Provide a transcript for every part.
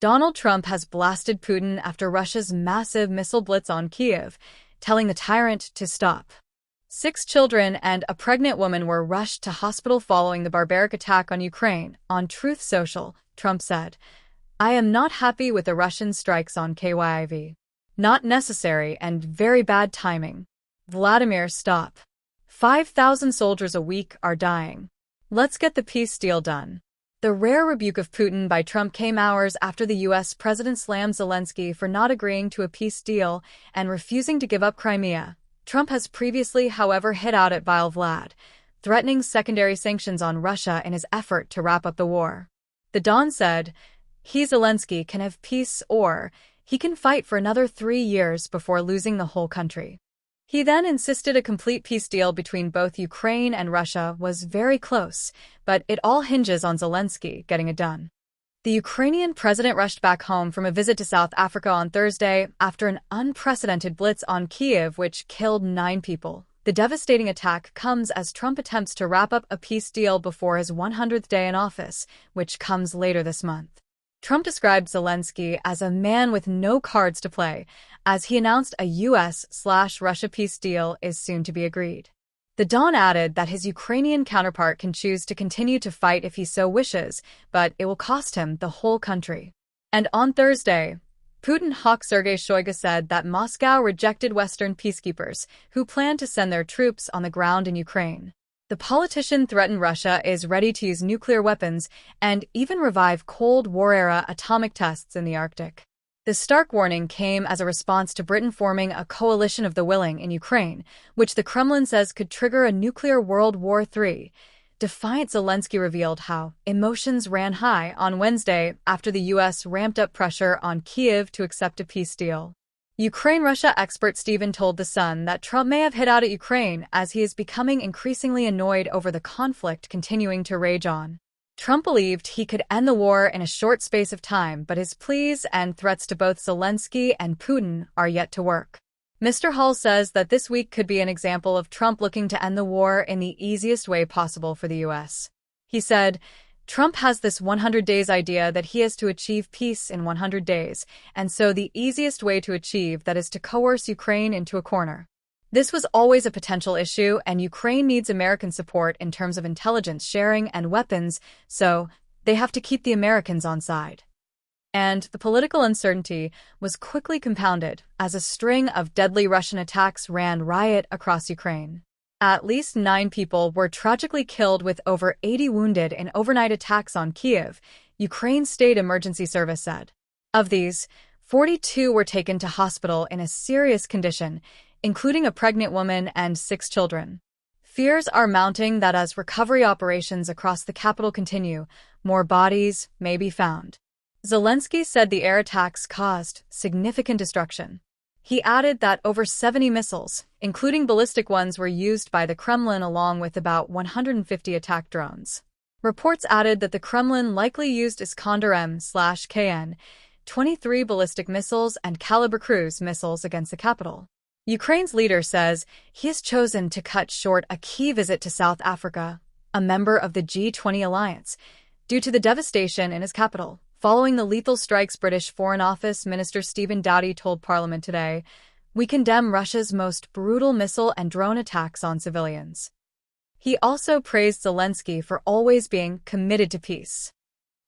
Donald Trump has blasted Putin after Russia's massive missile blitz on Kyiv, telling the tyrant to stop. 6 children and a pregnant woman were rushed to hospital following the barbaric attack on Ukraine. On Truth Social, Trump said, "I am not happy with the Russian strikes on Kyiv. Not necessary and very bad timing. Vladimir, stop. 5,000 soldiers a week are dying. Let's get the peace deal done." The rare rebuke of Putin by Trump came hours after the U.S. president slammed Zelensky for not agreeing to a peace deal and refusing to give up Crimea. Trump has previously, however, hit out at vile Vlad, threatening secondary sanctions on Russia in his effort to wrap up the war. The Don said, "He, Zelensky, can have peace or he can fight for another 3 years before losing the whole country." He then insisted a complete peace deal between both Ukraine and Russia was very close, but it all hinges on Zelensky getting it done. The Ukrainian president rushed back home from a visit to South Africa on Thursday after an unprecedented blitz on Kyiv which killed 9 people. The devastating attack comes as Trump attempts to wrap up a peace deal before his 100th day in office, which comes later this month. Trump described Zelensky as a man with no cards to play, as he announced a U.S./Russia peace deal is soon to be agreed. The Don added that his Ukrainian counterpart can choose to continue to fight if he so wishes, but it will cost him the whole country. And on Thursday, Putin hawk Sergei Shoigu said that Moscow rejected Western peacekeepers who plan to send their troops on the ground in Ukraine. The politician threatened Russia is ready to use nuclear weapons and even revive Cold War-era atomic tests in the Arctic. The stark warning came as a response to Britain forming a coalition of the willing in Ukraine, which the Kremlin says could trigger a nuclear World War III. Defiant Zelensky revealed how emotions ran high on Wednesday after the U.S. ramped up pressure on Kyiv to accept a peace deal. Ukraine-Russia expert Stephen told The Sun that Trump may have hit out at Ukraine as he is becoming increasingly annoyed over the conflict continuing to rage on. Trump believed he could end the war in a short space of time, but his pleas and threats to both Zelensky and Putin are yet to work. Mr. Hall says that this week could be an example of Trump looking to end the war in the easiest way possible for the U.S. He said, "Trump has this 100 days idea that he has to achieve peace in 100 days, and so the easiest way to achieve that is to coerce Ukraine into a corner. This was always a potential issue, and Ukraine needs American support in terms of intelligence sharing and weapons, so they have to keep the Americans on side." And the political uncertainty was quickly compounded as a string of deadly Russian attacks ran riot across Ukraine. At least 9 people were tragically killed with over 80 wounded in overnight attacks on Kyiv, Ukraine's state emergency service said. Of these, 42 were taken to hospital in a serious condition, including a pregnant woman and 6 children. Fears are mounting that as recovery operations across the capital continue, more bodies may be found. Zelensky said the air attacks caused significant destruction. He added that over 70 missiles, including ballistic ones, were used by the Kremlin along with about 150 attack drones. Reports added that the Kremlin likely used Iskander-M/KN, 23 ballistic missiles and Kalibr cruise missiles against the capital. Ukraine's leader says he has chosen to cut short a key visit to South Africa, a member of the G20 alliance, due to the devastation in his capital. Following the lethal strikes, British Foreign Office Minister Stephen Doughty told Parliament today, "We condemn Russia's most brutal missile and drone attacks on civilians." He also praised Zelensky for always being committed to peace.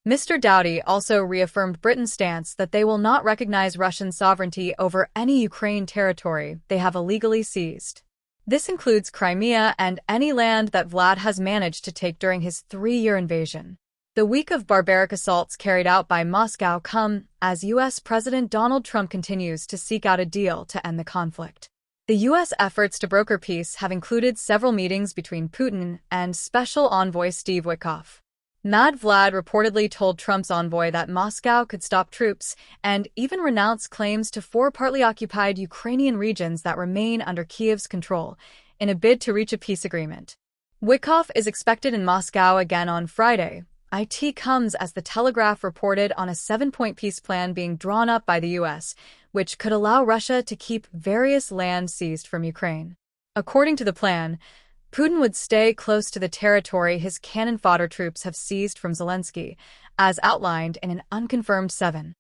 Mr. Doughty also reaffirmed Britain's stance that they will not recognize Russian sovereignty over any Ukraine territory they have illegally seized. This includes Crimea and any land that Vlad has managed to take during his 3-year invasion. The week of barbaric assaults carried out by Moscow come as U.S. President Donald Trump continues to seek out a deal to end the conflict. The U.S. efforts to broker peace have included several meetings between Putin and Special Envoy Steve Witkoff. Mad Vlad reportedly told Trump's envoy that Moscow could stop troops and even renounce claims to 4 partly occupied Ukrainian regions that remain under Kyiv's control in a bid to reach a peace agreement. Witkoff is expected in Moscow again on Friday. It comes as the Telegraph reported on a 7-point peace plan being drawn up by the U.S., which could allow Russia to keep various land seized from Ukraine. According to the plan, Putin would stay close to the territory his cannon fodder troops have seized from Zelensky, as outlined in an unconfirmed 7.